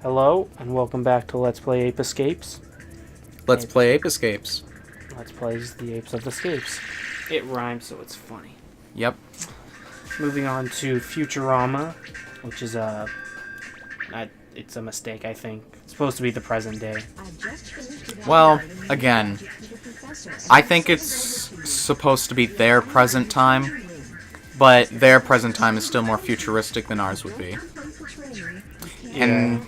Hello, and welcome back to Let's Play Ape Escapes. Let's play Ape Escapes. Let's Play the Apes of the Escapes. It rhymes, so it's funny. Yep. Moving on to Futurama, which is it's a mistake, I think. It's supposed to be the present day. Well, again, I think it's supposed to be their present time, but their present time is still more futuristic than ours would be. And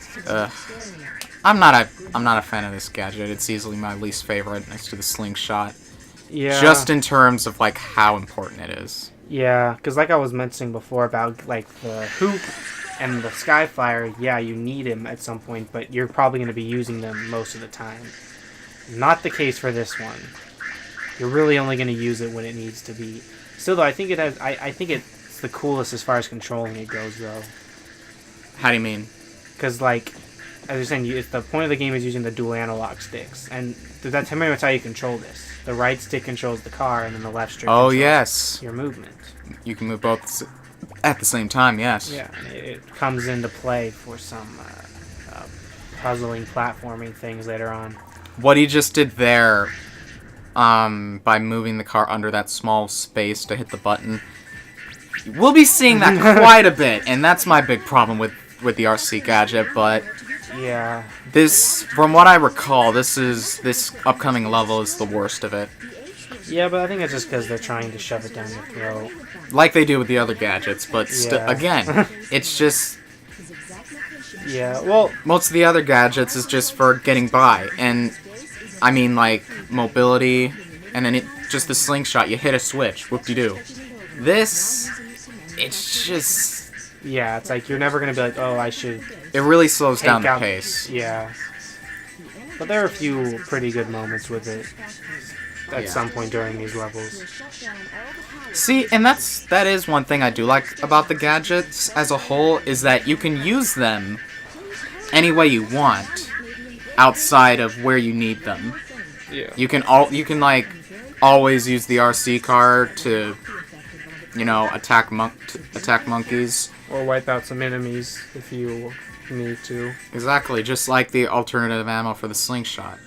I'm not a fan of this gadget. It's easily my least favorite next to the slingshot. Yeah. Just in terms of like how important it is. Yeah, because like I was mentioning before about like the hoop and the Skyfire, yeah, you need him at some point, but you're probably going to be using them most of the time. Not the case for this one. You're really only going to use it when it needs to be. Still, though, I think it has. I think it's the coolest as far as controlling it goes, though. How do you mean? Because, like, as you're saying, it's the point of the game is using the dual analog sticks, and that's how you control this. The right stick controls the car, and then the left stick controls yes. your movement. You can move both at the same time, yes. Yeah, and it comes into play for some puzzling, platforming things later on. What he just did there, by moving the car under that small space to hit the button, we'll be seeing that quite a bit, and that's my big problem with the RC gadget, but yeah, this, from what I recall, this upcoming level is the worst of it. Yeah, but I think it's just because they're trying to shove it down your throat. Like they do with the other gadgets, but Yeah. again, it's just... Yeah, well... Most of the other gadgets is just for getting by, and I mean, like, mobility, and then just the slingshot, you hit a switch, whoop-de-doo. This, it's just... Yeah, it's like you're never going to be like, oh, I should... It really slows down the pace. Yeah. But there are a few pretty good moments with it at some point during these levels. See, and that is one thing I do like about the gadgets as a whole, is that you can use them any way you want outside of where you need them. Yeah. You can like always use the RC car to, you know, attack monkeys. Or wipe out some enemies if you need to. Exactly, just like the alternative ammo for the slingshot.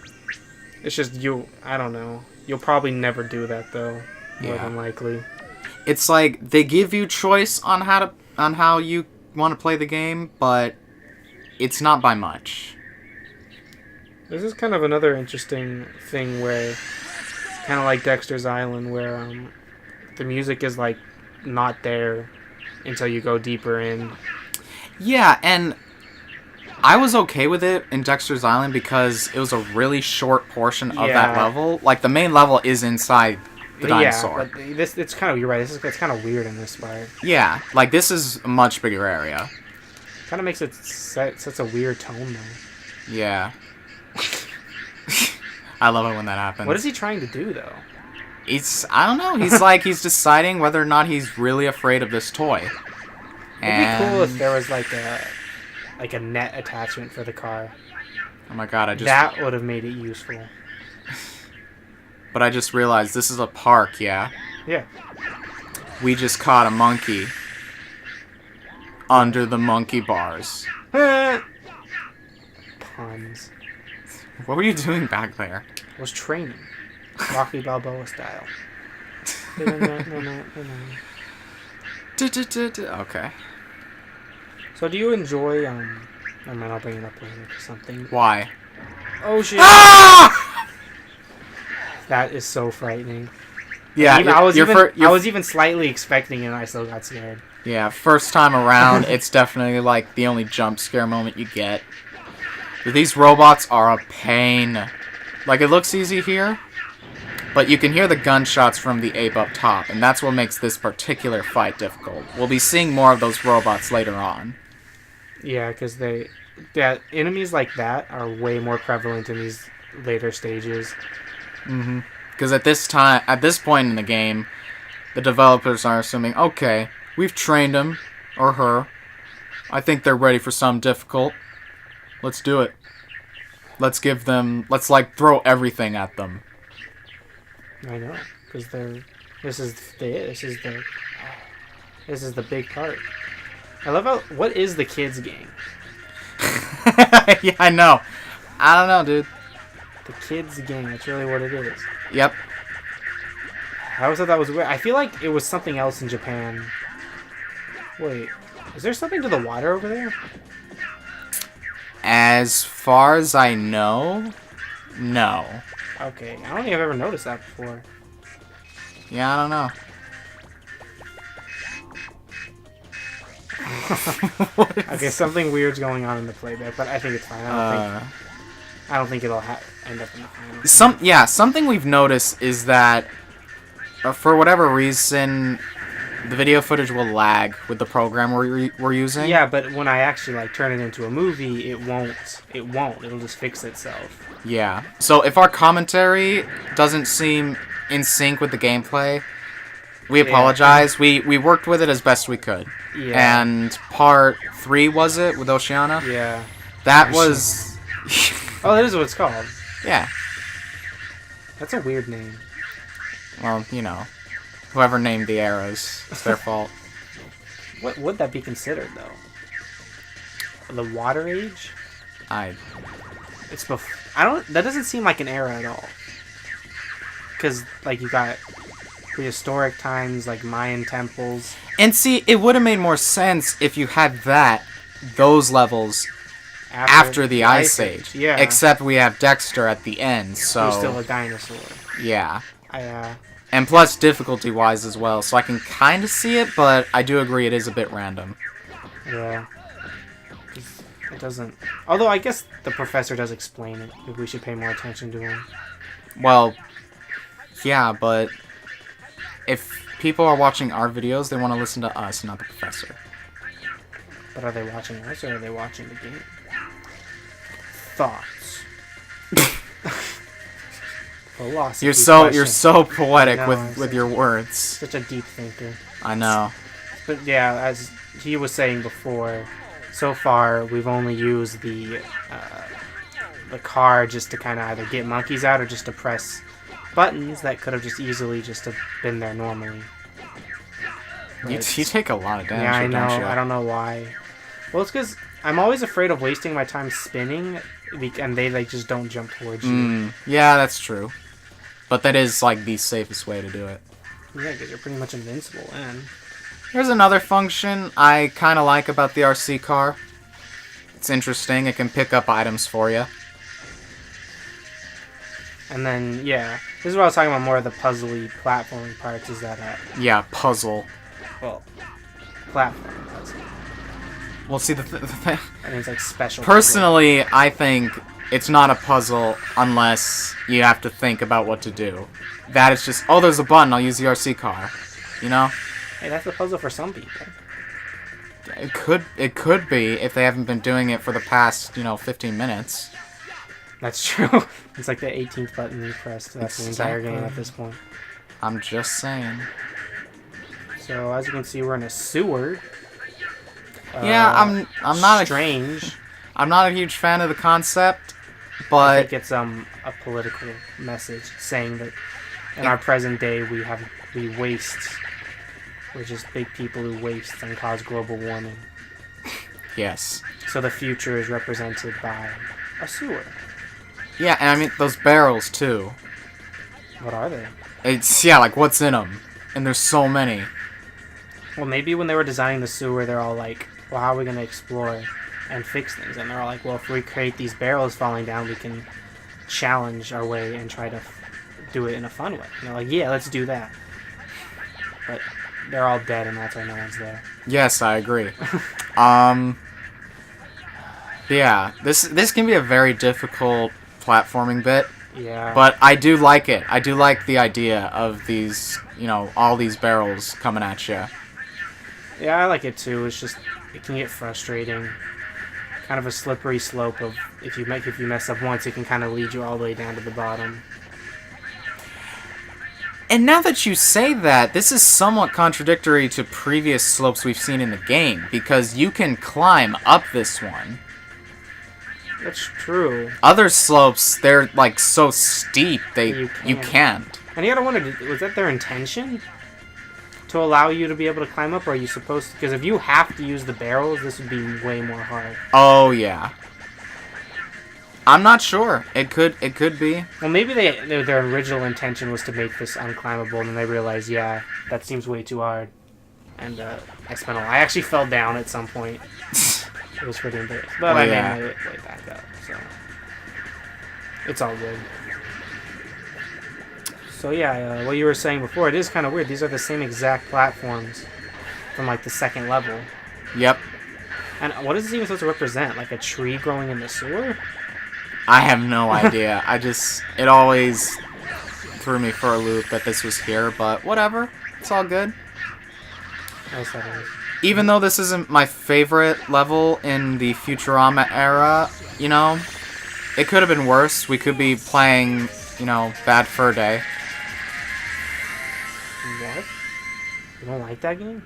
It's just I don't know. You'll probably never do that though, more than likely. It's like they give you choice on how you want to play the game, but it's not by much. This is kind of another interesting thing where, kind of like Dexter's Island, where the music is like not there until you go deeper in. Yeah, and I was okay with it in Dexter's Island because it was a really short portion of that level. Like, the main level is inside the dinosaur. Yeah, but it's kind of, you're right, it's kind of weird in this part. Yeah, like, this is a much bigger area. Kind of makes it such a weird tone, though. Yeah. I love it when that happens. What is he trying to do, though? I don't know, he's deciding whether or not he's really afraid of this toy. It'd be cool if there was, like a net attachment for the car. Oh my god, that would have made it useful. But I just realized this is a park, yeah? Yeah. We just caught a monkey under the monkey bars. Puns. What were you doing back there? I was training. Rocky Balboa style. Okay. So do you enjoy, I mean, I'll bring it up later or something. Why? Oh shit! Ah! That is so frightening. Yeah, I was even slightly expecting it and I still got scared. Yeah, first time around, it's definitely like the only jump scare moment you get. These robots are a pain. Like, it looks easy here, but you can hear the gunshots from the ape up top, and that's what makes this particular fight difficult. We'll be seeing more of those robots later on. Yeah, because enemies like that are way more prevalent in these later stages. Mm-hmm. Because at this point in the game, the developers are assuming, okay, we've trained him, or her. I think they're ready for something difficult. Let's do it. Let's like throw everything at them. I know, because this is the big part. I love how, what is the kids game? Yeah, I know. I don't know, dude. The kids game. That's really what it is. Yep. I always thought that was weird. I feel like it was something else in Japan. Wait, is there something to the water over there? As far as I know, no. Okay, I don't think I've ever noticed that before. Yeah, I don't know. Okay, something weird's going on in the playback, but I think it's fine. I don't think it'll end up in the final. Something we've noticed is that for whatever reason, the video footage will lag with the program we're using. Yeah, but when I actually like turn it into a movie, it won't. It'll just fix itself. Yeah. So if our commentary doesn't seem in sync with the gameplay, we apologize. We worked with it as best we could. Yeah. And part 3 was it with Oceana? Yeah. That was. Oh, that is what it's called. Yeah. That's a weird name. Well, you know, whoever named the eras, it's their fault. What would that be considered though? The Water Age? It's before. That doesn't seem like an era at all. Because like you got prehistoric times, like Mayan temples. And see, it would have made more sense if you had those levels after the Ice Age. Yeah. Except we have Dexter at the end, so. Who's still a dinosaur. Yeah. And plus difficulty-wise as well, so I can kind of see it, but I do agree it is a bit random. Yeah. It doesn't... Although I guess the professor does explain it. Maybe we should pay more attention to him. Well, yeah, but if people are watching our videos, they want to listen to us, not the professor. But are they watching us, or are they watching the game? Thoughts. Philosophy You're so poetic with your words. Such a deep thinker. I know. But yeah, as he was saying before, so far we've only used the car just to kind of either get monkeys out or just to press buttons that could have just easily just have been there normally. You take a lot of damage. Yeah, I know. Don't you? I don't know why. Well, it's because I'm always afraid of wasting my time spinning, and they like just don't jump towards you. Yeah, that's true. But that is like the safest way to do it. Yeah, because you're pretty much invincible. And here's another function I kind of like about the RC car. It's interesting. It can pick up items for you. And then, yeah, this is what I was talking about, more of the puzzly platforming parts, is that, yeah, puzzle. Well, platforming puzzle. Well, see, the thing... I mean, it's like special Personally, I think it's not a puzzle unless you have to think about what to do. That is just, oh, there's a button, I'll use the RC car. You know? Hey, that's a puzzle for some people. It could be if they haven't been doing it for the past, 15 minutes. That's true. It's like the 18th button you pressed. That's the entire game at this point. I'm just saying. So as you can see, we're in a sewer. Yeah, I'm not strange. I'm not a huge fan of the concept, but I think it's a political message saying that in our present day we waste. We're just big people who waste and cause global warming. Yes. So the future is represented by a sewer. Yeah, and I mean those barrels too. What are they? It's like what's in them, and there's so many. Well, maybe when they were designing the sewer, they're all like, "Well, how are we gonna explore and fix things?" And they're all like, "Well, if we create these barrels falling down, we can challenge our way and try to do it in a fun way." And they're like, "Yeah, let's do that." But they're all dead, and that's why no one's there. Yes, I agree. Yeah, this can be a very difficult platforming bit. Yeah. But I do like it. I do like the idea of these, all these barrels coming at you. Yeah, I like it too. It's just it can get frustrating. Kind of a slippery slope of if you mess up once, it can kind of lead you all the way down to the bottom. And now that you say that, this is somewhat contradictory to previous slopes we've seen in the game, because you can climb up this one. That's true. Other slopes, they're like so steep you can't. And you gotta wonder, was that their intention? To allow you to be able to climb up, or are you supposed to? Because if you have to use the barrels, this would be way more hard. Oh, yeah. I'm not sure. It could be. Well, maybe their original intention was to make this unclimbable, and then they realized, yeah, that seems way too hard. And I actually fell down at some point. It was pretty embarrassing. But I made it way back up, so it's all good. So yeah, what you were saying before, it is kind of weird. These are the same exact platforms from like the second level. Yep. And what is this even supposed to represent? Like a tree growing in the sewer? I have no idea. It always threw me for a loop that this was here, but whatever. It's all good. Nice that is. Even though this isn't my favorite level in the Futurama era, you know, it could have been worse. We could be playing, you know, Bad Fur Day. What? You don't like that game?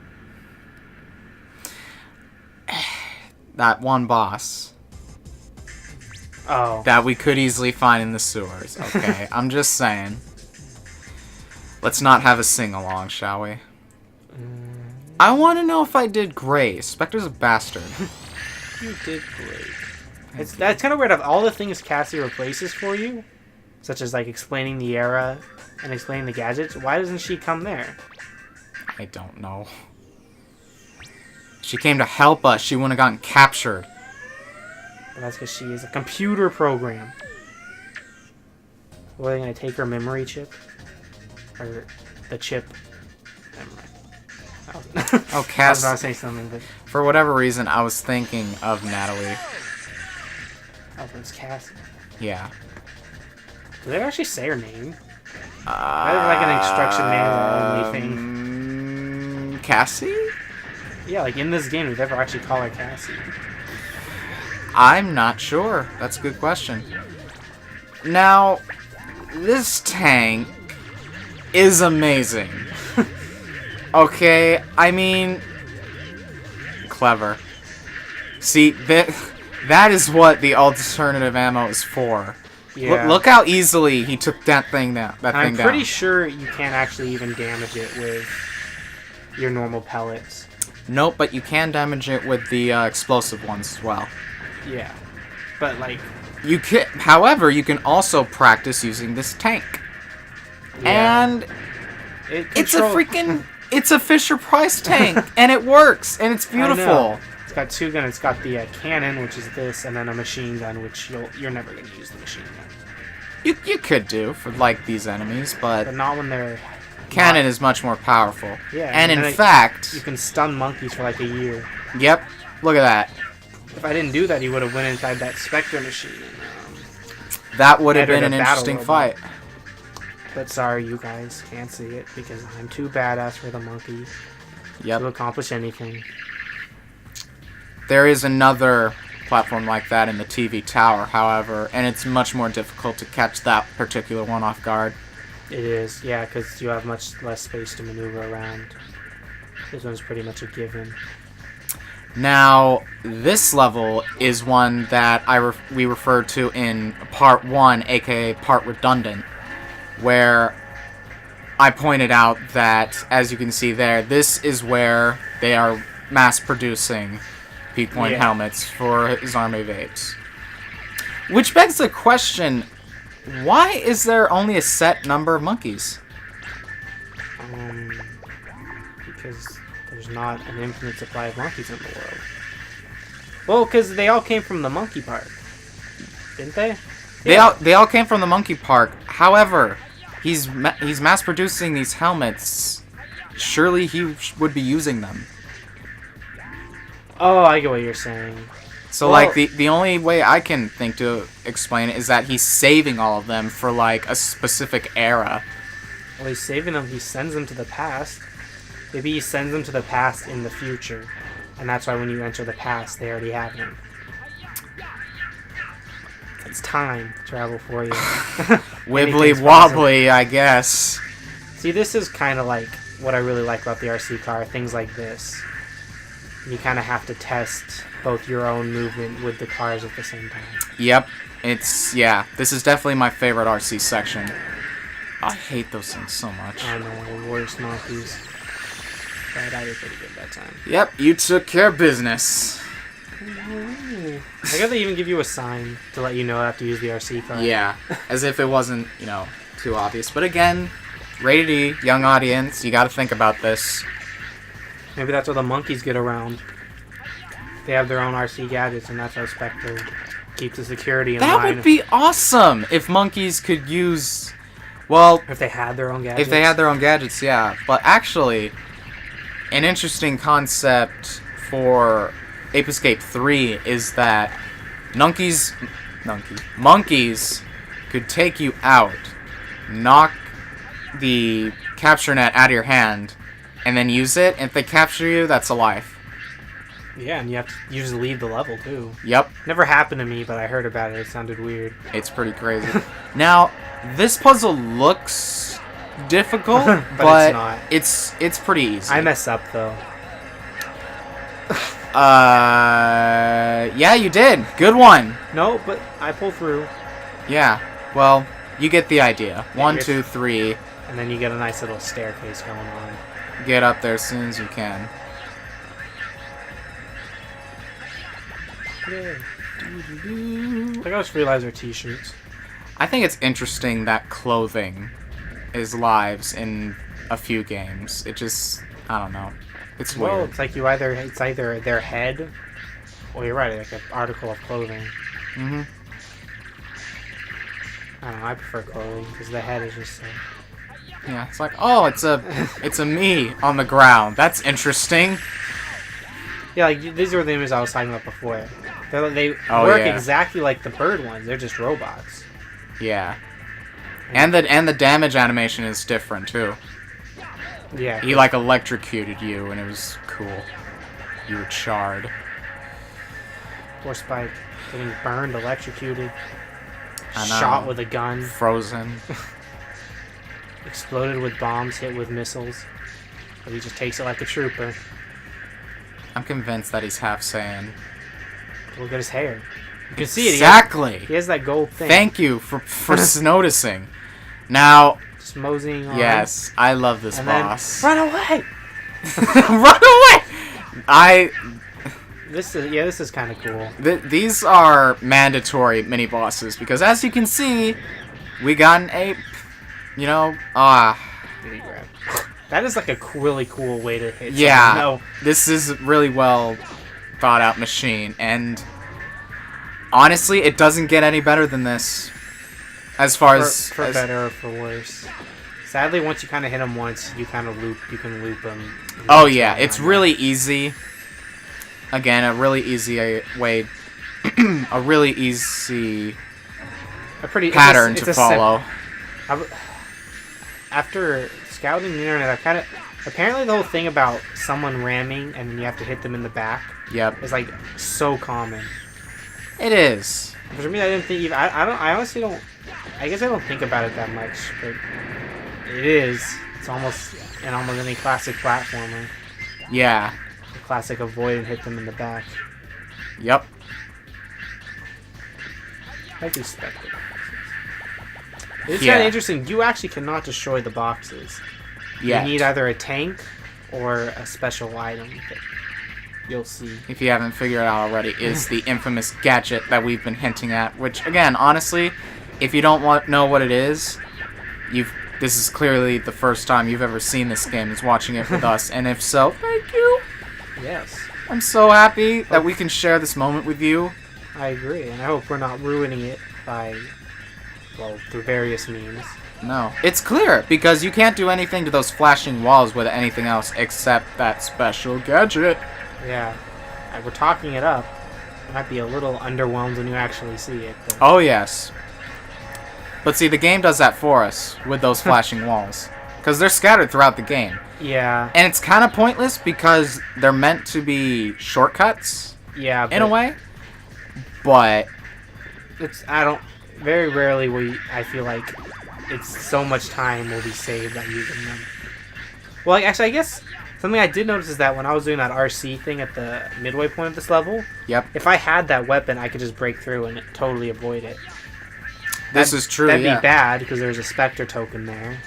That one boss. Oh. That we could easily find in the sewers. Okay, I'm just saying. Let's not have a sing-along, shall we? I want to know if I did great. Spectre's a bastard. You did great. That's kind of weird. Of all the things Cassie replaces for you, such as like explaining the era and explaining the gadgets, why doesn't she come there? I don't know. She came to help us. She wouldn't have gotten captured. Well, that's because she is a computer program. What, are they going to take her memory chip? Or the chip? Never mind. Oh, I was Cass. about to say something, but... For whatever reason, I was thinking of Natalie. Oh, it's Cassie. Yeah. Did they actually say her name? I have like an instruction manual only thing. Cassie? Yeah, like in this game, did they ever actually call her Cassie? I'm not sure. That's a good question. Now, this tank is amazing. Okay, I mean, clever. See, that is what the alternative ammo is for. Yeah. Look how easily he took that thing down. I'm pretty sure you can't actually even damage it with your normal pellets. Nope, but you can damage it with the explosive ones as well. Yeah, but like... You can, however, you can also practice using this tank. Yeah. And it's a freaking... It's a Fisher-Price tank, and it works, and it's beautiful. It's got two guns. It's got the cannon, which is this, and then a machine gun, which you're never going to use the machine gun. You could do for, like, these enemies, but not when they're... Cannon is much more powerful. Yeah. And in fact... You can stun monkeys for like a year. Yep. Look at that. If I didn't do that, he would have went inside that Spectre machine. And, that would have been an interesting fight. But sorry, you guys can't see it because I'm too badass for the monkey to accomplish anything. There is another platform like that in the TV tower, however, and it's much more difficult to catch that particular one off guard. It is, yeah, because you have much less space to maneuver around. This one's pretty much a given. Now, this level is one that we referred to in Part 1, aka Part Redundant, where I pointed out that, as you can see there, this is where they are mass-producing Peak Point helmets for his army of apes. Which begs the question, why is there only a set number of monkeys? Because there's not an infinite supply of monkeys in the world. Well, because they all came from the monkey park, didn't they? They all came from the monkey park. However, he's mass producing these helmets. Surely he would be using them. Oh, I get what you're saying. So, like, the only way I can think to explain it is that he's saving all of them for, like, a specific era. Well, he's saving them. He sends them to the past. Maybe he sends them to the past in the future. And that's why when you enter the past, they already have them. It's time travel for you. Wibbly wobbly, I guess. See, this is kind of like what I really like about the RC car. Things like this. You kind of have to test both your own movement with the cars at the same time. Yep. This is definitely my favorite RC section. I hate those things so much. I know, worst monkeys. But I did pretty good that time. Yep, you took care of business. Ooh. I guess they even give you a sign to let you know how to use the RC card. Yeah, as if it wasn't, too obvious. But again, rated E, young audience, you gotta think about this. Maybe that's where the monkeys get around. They have their own RC gadgets, and that's how Spectre keeps the security in line. That would be awesome if monkeys could use... Well, If they had their own gadgets. if they had their own gadgets, yeah. But actually, an interesting concept for Ape Escape 3 is that monkeys could take you out, knock the capture net out of your hand, and then use it. If they capture you, that's a life. Yeah, and you have to usually leave the level, too. Yep, Never happened to me, but I heard about it. It sounded weird. it's pretty crazy. Now, this puzzle looks difficult, but it's not. It's pretty easy. I mess up, though. Yeah, you did. Good one. No, but I pull through, Yeah, well, you get the idea. One, Yes. 2, 3. and then you get a nice little staircase going on. Get up there as soon as you can. Yeah. I just realized they're t-shirts. I think it's interesting that clothing is lives in a few games. It just, I don't know. It's Well, weird. it's like it's either their head, or you're right, like an article of clothing. Mm-hmm. I don't know, I prefer clothing, because the head is just so... Yeah, it's like, oh, it's a me on the ground. That's interesting. Yeah, like, these are the images I was talking about before. They Oh, work yeah. exactly like the bird ones, they're just robots. Yeah. And the damage animation is different too. Yeah. He like electrocuted you, and it was cool. You were charred. Or Spike getting burned, electrocuted, I know. shot with a gun, Frozen. exploded with bombs, hit with missiles. But he just takes it like a trooper. I'm convinced that he's half Saiyan. Look at his hair. You can see it. Exactly. He has that gold thing. Thank you for noticing. Now, Just moseying on. yes, I love this And boss. then, run away! Run away! This is kind of cool. These are mandatory mini bosses because, as you can see, we got an ape. That is like a really cool way to hit. Yeah, No. this is a really well thought out machine, and honestly, it doesn't get any better than this. As far For better or for worse. Sadly, once you kind of hit him once, you can loop him. Oh yeah, it's really easy. Again, a really easy way, a really easy pattern to follow. After scouting the internet, apparently the whole thing about someone ramming and then you have to hit them in the back Yep, is like so common. it is. For me, I didn't think even. I honestly don't. I guess I don't think about it that much, but it is. It's almost in almost any classic platformer. Yeah. The classic avoid and hit them in the back. Yep. I do Spectre boxes. It's Yeah. kind of interesting. You actually cannot destroy the boxes. Yeah. You need either a tank or a special item that you'll see. If you haven't figured it out already, is the infamous gadget that we've been hinting at. Which, again, honestly, if you don't know what it is, this is clearly the first time you've ever seen this game, is watching it with us. And if so, thank you. Yes, I'm so happy that we can share this moment with you. I agree, and I hope we're not ruining it through various means. No. It's clear, because you can't do anything to those flashing walls with anything else except that special gadget. Yeah, we're talking it up. It might be a little underwhelmed when you actually see it. But Oh, yes. But see, the game does that for us with those flashing walls. Because they're scattered throughout the game. yeah, And it's kind of pointless because they're meant to be shortcuts, yeah. in a way. But, Very rarely I feel like it's so much time will be saved by using them. Well, actually, I guess something I did notice is that when I was doing that RC thing at the midway point of this level, yep. if I had that weapon, I could just break through and totally avoid it. This is true, That'd yeah. be bad because there's a Spectre token there.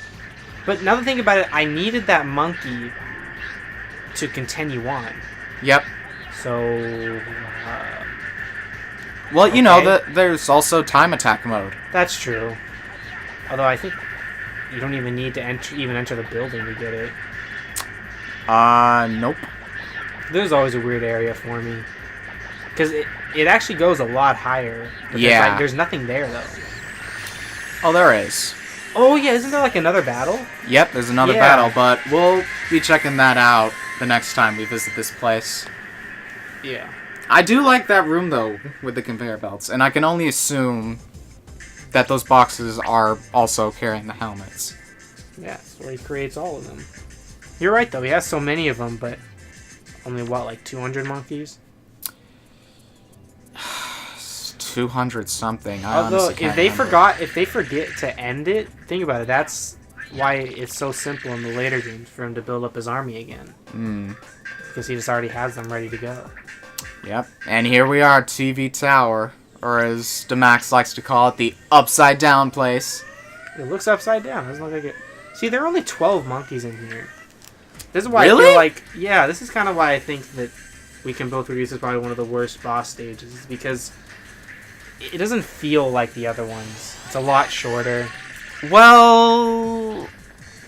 But now that I think about it, I needed that monkey to continue on. Yep. So, Well, you know, Okay. there's also time attack mode. That's true. Although I think you don't even need to enter the building to get it. Nope. There's always a weird area for me. Because it actually goes a lot higher. But Yeah. there's nothing there, though. Oh, there is. Oh, yeah, isn't there like another battle? Yep, there's another Yeah. battle, but we'll be checking that out the next time we visit this place. Yeah. I do like that room, though, with the conveyor belts, and I can only assume that those boxes are also carrying the helmets. Yeah, so he creates all of them. You're right, though. He has so many of them, but only, what, like 200 monkeys? 200 something. I Although, honestly can't remember. if they forget to end it, think about it. That's why it's so simple in the later games for him to build up his army again. Because he just already has them ready to go. Yep, and here we are, TV Tower, or as Demax likes to call it, the upside down place. It looks upside down. It doesn't look like it. See, there are only 12 monkeys in here. This is why I Really? feel like, yeah, this is kind of why I think that We Can Both Reduce is probably one of the worst boss stages, is because it doesn't feel like the other ones. It's a lot shorter. Well,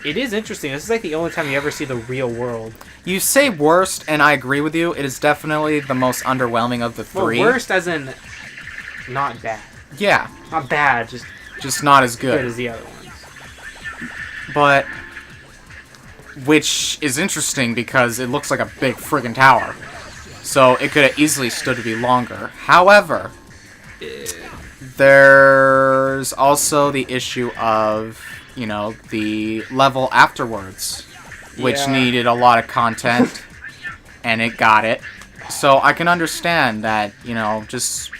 It is interesting. This is like the only time you ever see the real world. you say worst, and I agree with you. It is definitely the most underwhelming of the three. Well, worst as in not bad. Yeah, Not bad, just just not as good good. as the other ones. But, which is interesting because it looks like a big friggin' tower. So it could have easily stood to be longer. However, there's also the issue of, you know, the level afterwards, which Yeah. needed a lot of content, and it got it. So I can understand that, you know, just,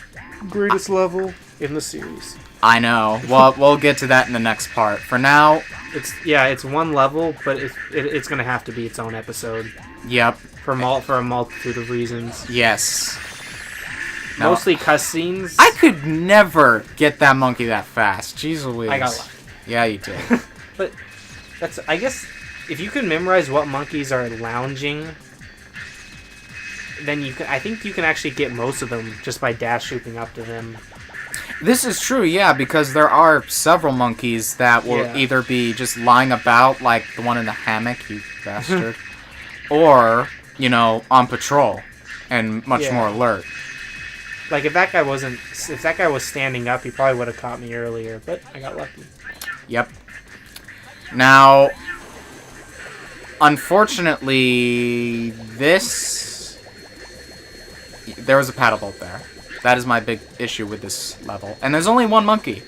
Greatest level in the series. I know. Well, we'll get to that in the next part. For now, It's one level, but it's gonna have to be its own episode yep, for a multitude of reasons. yes. No. Mostly cutscenes. I could never get that monkey that fast. Jeez Louise. I got lucky. Yeah, you did. But that's, I guess, if you can memorize what monkeys are lounging, then I think you can actually get most of them just by dash swooping up to them. This is true, yeah, because there are several monkeys that will Yeah. either be just lying about, like the one in the hammock, you bastard, or, you know, on patrol and much Yeah. more alert. Like if that guy was standing up, he probably would have caught me earlier. But I got lucky. Yep. Now, unfortunately, there was a paddle boat there. That is my big issue with this level. And there's only one monkey.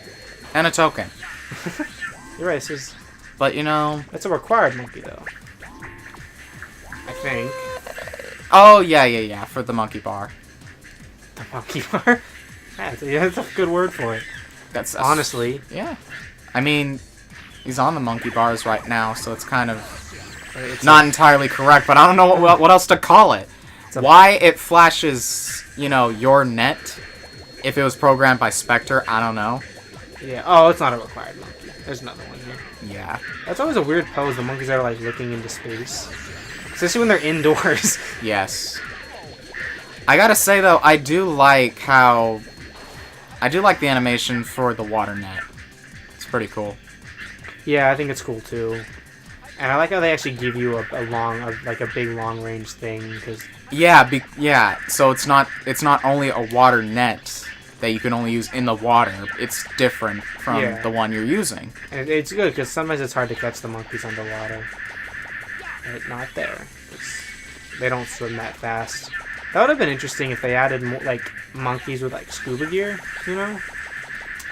And a token. You're right. It's But, you know... a required monkey though. I think Oh, yeah, for the monkey bar. the monkey bar. Yeah, that's a good word for it. That's Honestly, Yeah. I mean, he's on the monkey bars right now, so it's kind of it's not entirely correct, but I don't know what else to call it. a- Why it flashes, you know, your net, if it was programmed by Spectre, I don't know. Yeah. Oh, it's not a required monkey. There's another one here. Yeah. That's always a weird pose. The monkeys are like looking into space, especially when they're indoors. Yes. I gotta say, though, I do like the animation for the water net. It's pretty cool. Yeah, I think it's cool too. And I like how they actually give you a big long range thing because Yeah, so it's not only a water net that you can only use in the water. It's different from Yeah. the one you're using. it's good because sometimes it's hard to catch the monkeys underwater. But not there. They don't swim that fast. That would have been interesting if they added like monkeys with like scuba gear, you know?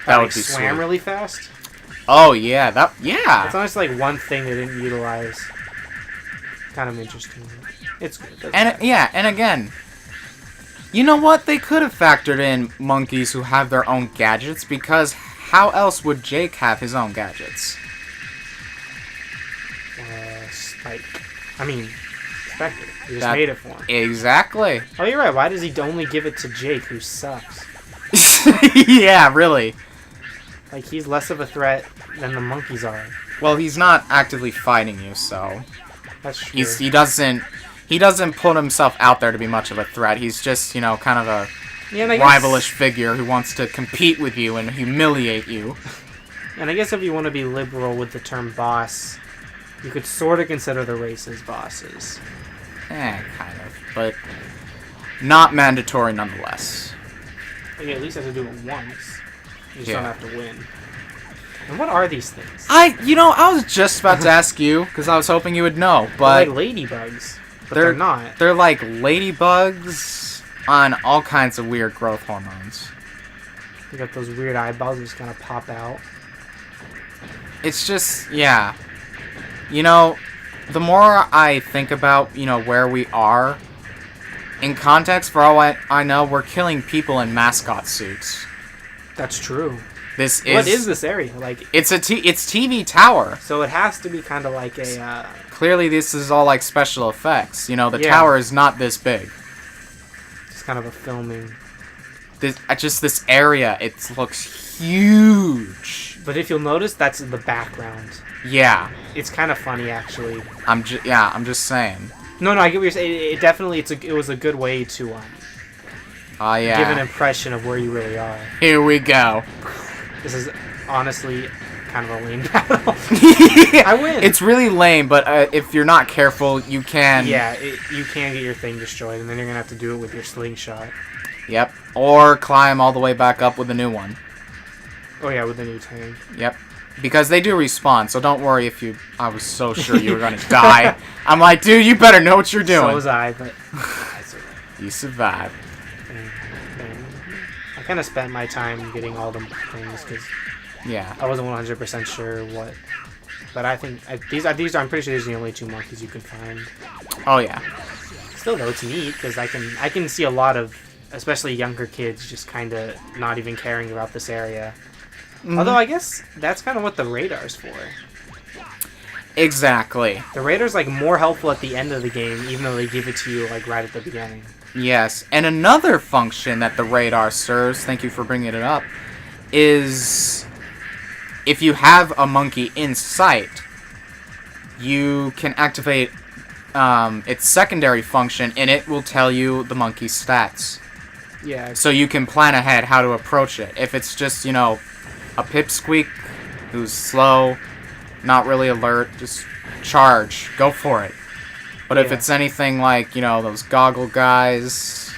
That like, would be swam sweet. really fast. Oh yeah, It's almost like one thing they didn't utilize. Kind of interesting. It's good. Doesn't matter. And again, you know what? They could have factored in monkeys who have their own gadgets, because how else would Jake have his own gadgets? Spike. I mean, Spectre. He just That- made it for him. Exactly. Oh, you're right. Why does he only give it to Jake, who sucks? Yeah, really. Like, he's less of a threat than the monkeys are. Well, he's not actively fighting you, so That's true. he doesn't put himself out there to be much of a threat. He's just, you know, kind of Yeah, and I guess, rivalish figure who wants to compete with you and humiliate you. and I guess if you want to be liberal with the term boss, you could sort of consider the races bosses. Kind of. But not mandatory nonetheless. But yeah, at least you have to do it once. You just Yeah. don't have to win. And what are these things? I was just about to ask you, because I was hoping you would know, but... They're like ladybugs, but they're not. They're like ladybugs on all kinds of weird growth hormones. You got those weird eyeballs that just kind of pop out. It's just, yeah. You know, the more I think about, where we are, in context, for all I know, we're killing people in mascot suits. That's true. What is this area? Like, it's TV Tower. so it has to be kind of like a. Clearly, this is all like special effects. The Yeah. tower is not this big. Just kind of a filming. This area, it looks huge. But if you'll notice, that's the background. Yeah, It's kind of funny, actually. I'm just saying. No, I get what you're saying. It definitely, it was a good way to Yeah. give an impression of where you really are. Here we go. This is honestly kind of a lame battle. I win. It's really lame, but if you're not careful, you can. Yeah, you can get your thing destroyed, and then you're gonna have to do it with your slingshot. Yep. Or climb all the way back up with a new one. Oh yeah, with the new tank. Yep. Because they do respawn, so don't worry if you... I was so sure you were gonna die. I'm like, dude, you better know what you're doing. So was I, but I survived. You survived. I kind of spent my time getting all the things because Yeah. I wasn't 100% sure what. But I think these are. I'm pretty sure these are the only two monkeys you can find. Oh, yeah. Still though, it's neat because I can see a lot of, especially younger kids, just kind of not even caring about this area. Mm-hmm. Although I guess that's kind of what the radar's for. Exactly. The radar's like more helpful at the end of the game, even though they give it to you like right at the beginning. Yes. And another function that the radar serves, thank you for bringing it up, is if you have a monkey in sight, you can activate its secondary function, and it will tell you the monkey's stats. Yeah. So you can plan ahead how to approach it. If it's just, a pipsqueak who's slow, not really alert, just charge. Go for it. But if Yeah. it's anything like, those goggle guys,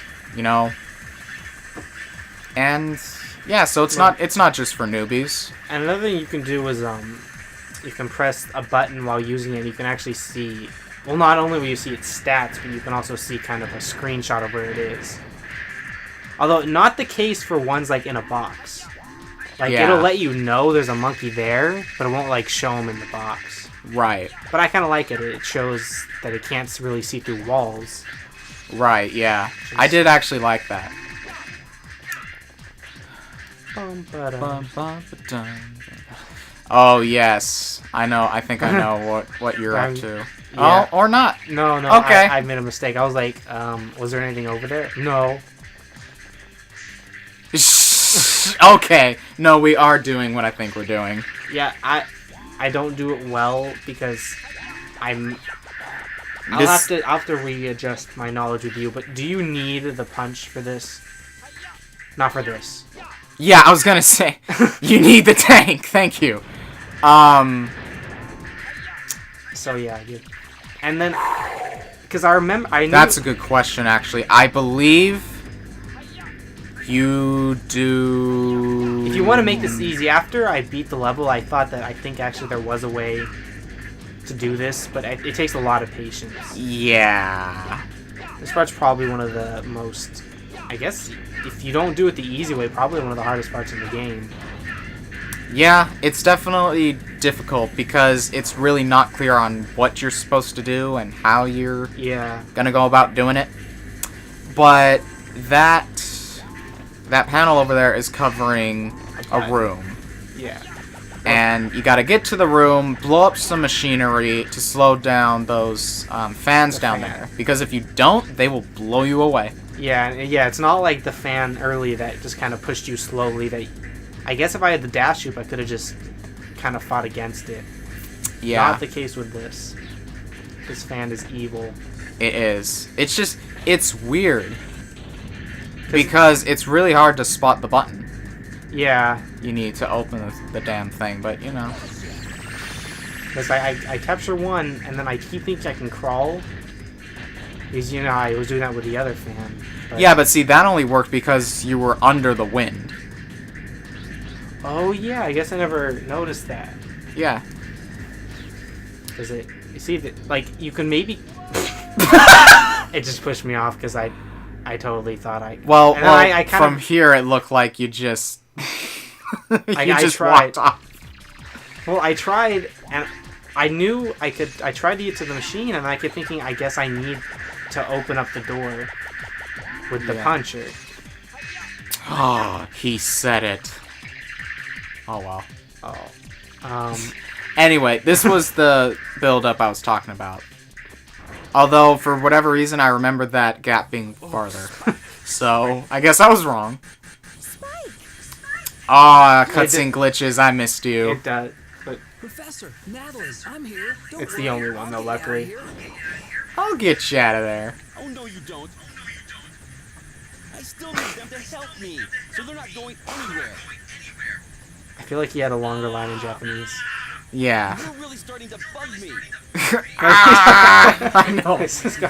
and yeah, so it's not just for newbies. And another thing you can do is you can press a button while using it. You can actually see. Well, not only will you see its stats, but you can also see kind of a screenshot of where it is. Although not the case for ones like in a box. Like Yeah. it'll let you know there's a monkey there, but it won't like show him in the box. Right. But I kind of like it. It shows that it can't really see through walls. Right, yeah. I did actually like that. Oh, yes. I know. I think I know what you're up to. Yeah. Oh, or not. No, Okay. I made a mistake. I was like, was there anything over there? No. Okay. No, we are doing what I think we're doing. Yeah, I don't do it well because I'll have to readjust my knowledge with you, but do you need the punch for this? Not for this. Yeah, I was gonna say, you need the tank. Thank you. So yeah, I do. And then, because I remember, I knew... That's a good question, actually. I believe you do... If you want to make this easy, after I beat the level, I think actually there was a way to do this, but it takes a lot of patience. Yeah. This part's probably one of the most, I guess, if you don't do it the easy way, probably one of the hardest parts in the game. Yeah, it's definitely difficult because it's really not clear on what you're supposed to do and how you're gonna go about doing it. But that panel over there is covering a room. Yeah. And you gotta get to the room, blow up some machinery to slow down those fans down there. Because if you don't, they will blow you away. Yeah, it's not like the fan early that just kind of pushed you slowly. I guess if I had the dash loop, I could have just kind of fought against it. Yeah. Not the case with this. This fan is evil. It is. It's weird. Because it's really hard to spot the button Yeah, you need to open the damn thing, but you know. because I capture one, and then I keep thinking I can crawl. Because, you know, I was doing that with the other fan. Yeah, but see, that only worked because you were under the wind. Oh, yeah, I guess I never noticed that. Yeah. Because you see, like, you can maybe... It just pushed me off because I totally thought I... Well, and then I kind from of, here it looked like you just... I just tried. walked off. Well, I tried, and I knew I could... I tried to get to the machine, and I kept thinking, I guess I need to open up the door with the puncher. Oh, he said it. Oh, well. Oh. Anyway, this was the build-up I was talking about. Although, for whatever reason, I remembered that gap being farther. So, I guess I was wrong. Ah, cutscene glitches, I missed you. It does, but Professor, Natalie, I'm here. Don't it's the worry, only one, though, I'll get luckily. out of here. I'll get you out of there. Oh, no, you don't. I still need them to help me, so they're not going anywhere. I feel like he had a longer line in Japanese. Yeah. You're really starting to bug me. I know. This is go-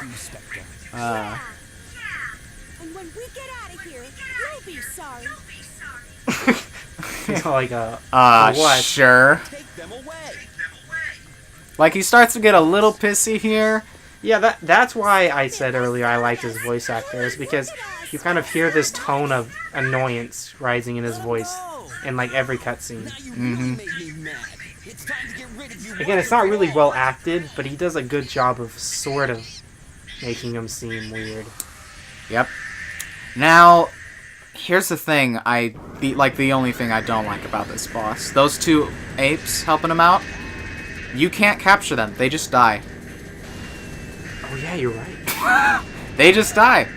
And when we get out of here, you'll be sorry. It's like a what? Sure. Take them away. Like, he starts to get a little pissy here. Yeah, that's why I said earlier I liked his voice actor, is because you kind of hear this tone of annoyance rising in his voice in like every cutscene. Now you really made me mad. It's time to get rid of you. Again, it's not really well acted, but he does a good job of sort of making him seem weird. Yep. Now, here's the thing. The only thing I don't like about this boss. Those two apes helping him out. You can't capture them. They just die. Oh yeah, you're right. They just die.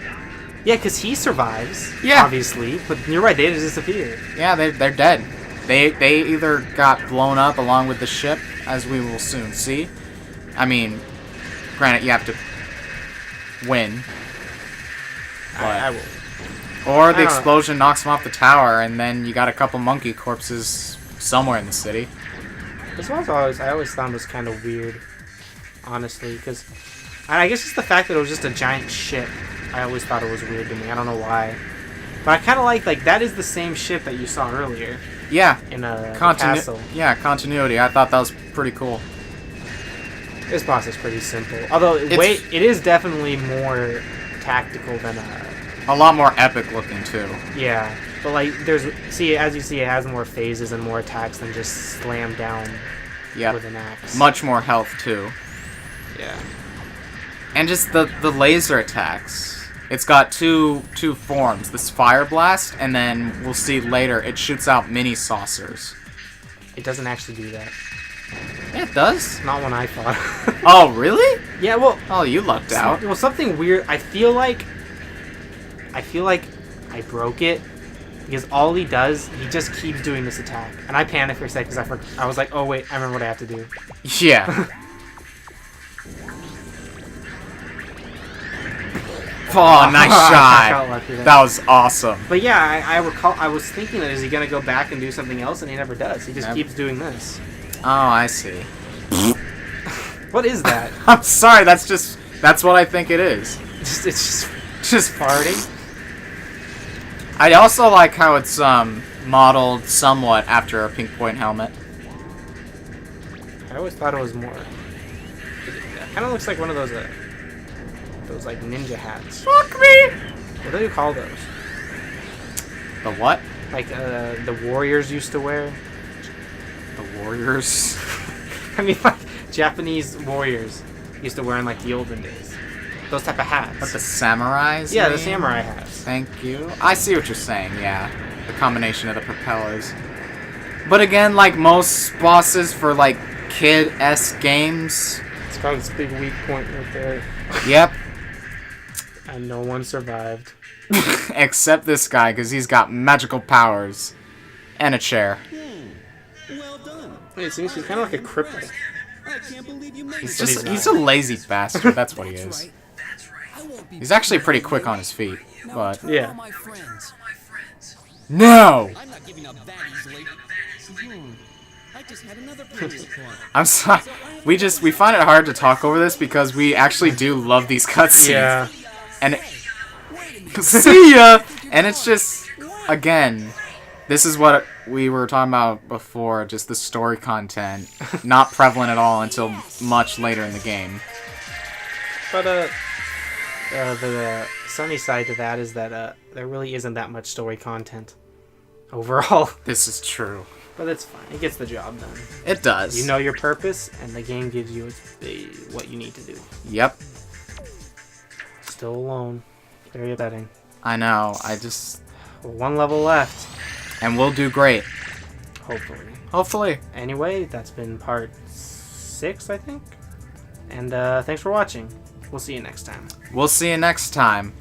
Yeah, because he survives, Yeah. obviously, but you're right, they just disappear. Yeah, they're dead. They either got blown up along with the ship, as we will soon see. I mean, granted, you have to win. I will. Or the I don't know. explosion knocks them off the tower, and then you got a couple monkey corpses somewhere in the city. This was I always thought it was kind of weird, honestly, because I guess it's the fact that it was just a giant ship. I always thought it was weird to me. I don't know why, but I kind of like that is the same ship that you saw earlier Yeah. in a castle. Yeah, continuity. I thought that was pretty cool. This boss is pretty simple, although it is definitely more tactical than A lot more epic looking, too. yeah. But like, as you see, it has more phases and more attacks than just slam down Yep. with an axe. Much more health, too. Yeah. And just the laser attacks. It's got two forms. This fire blast, and then we'll see later, it shoots out mini saucers. It doesn't actually do that. Yeah, it does. Not when I thought. Oh, really? Yeah, well, Oh, you lucked out. well, something weird. I feel like I broke it because all he does, he just keeps doing this attack, and I panicked for a second because I was like, oh wait, I remember what I have to do. Yeah. Oh, nice I felt shot. lucky there. That was awesome. But yeah, I recall. I was thinking that is he gonna go back and do something else, and he never does. He just Yep. keeps doing this. Oh, I see. What is that? I'm sorry, that's what I think it is. It's just Just farting. I also like how it's modeled somewhat after a Pink Point helmet. I always thought it was more. It kind of looks like one of those like ninja hats. Fuck me! What do you call those? The what? Like the warriors used to wear. The Warriors. I mean, like Japanese warriors used to wear in like the olden days. Those type of hats. What, the samurais? Yeah, the mean? samurai hats. Thank you. I see what you're saying, yeah. The combination of the propellers. But again, like most bosses for like kid-esque games, It's got this big weak point right there, yep. and no one survived. Except this guy, because he's got magical powers. And a chair. Well done. Wait, it seems he's kind of like a cripple. I can't believe you made He's it. just, he's he's a lazy bastard, that's what he is. That's right. I won't can't be He's actually pretty quick on his feet, now but turn Yeah. all my friends. no. I'm not giving up that easily. I just had another period point. I'm sorry. We find it hard to talk over this because we actually do love these cutscenes. Yeah. And Wait a minute. see ya. And it's just again, this is what we were talking about before. Just the story content, not prevalent at all until much later in the game. But the sunny side to that is that there really isn't that much story content overall. This is true. But it's fine. It gets the job done. It does. You know your purpose, and the game gives you what you need to do. Yep. Still alone. Very upsetting. I know. One level left. And we'll do great. Hopefully. Hopefully. Anyway, that's been part 6, I think. And thanks for watching. We'll see you next time. We'll see you next time.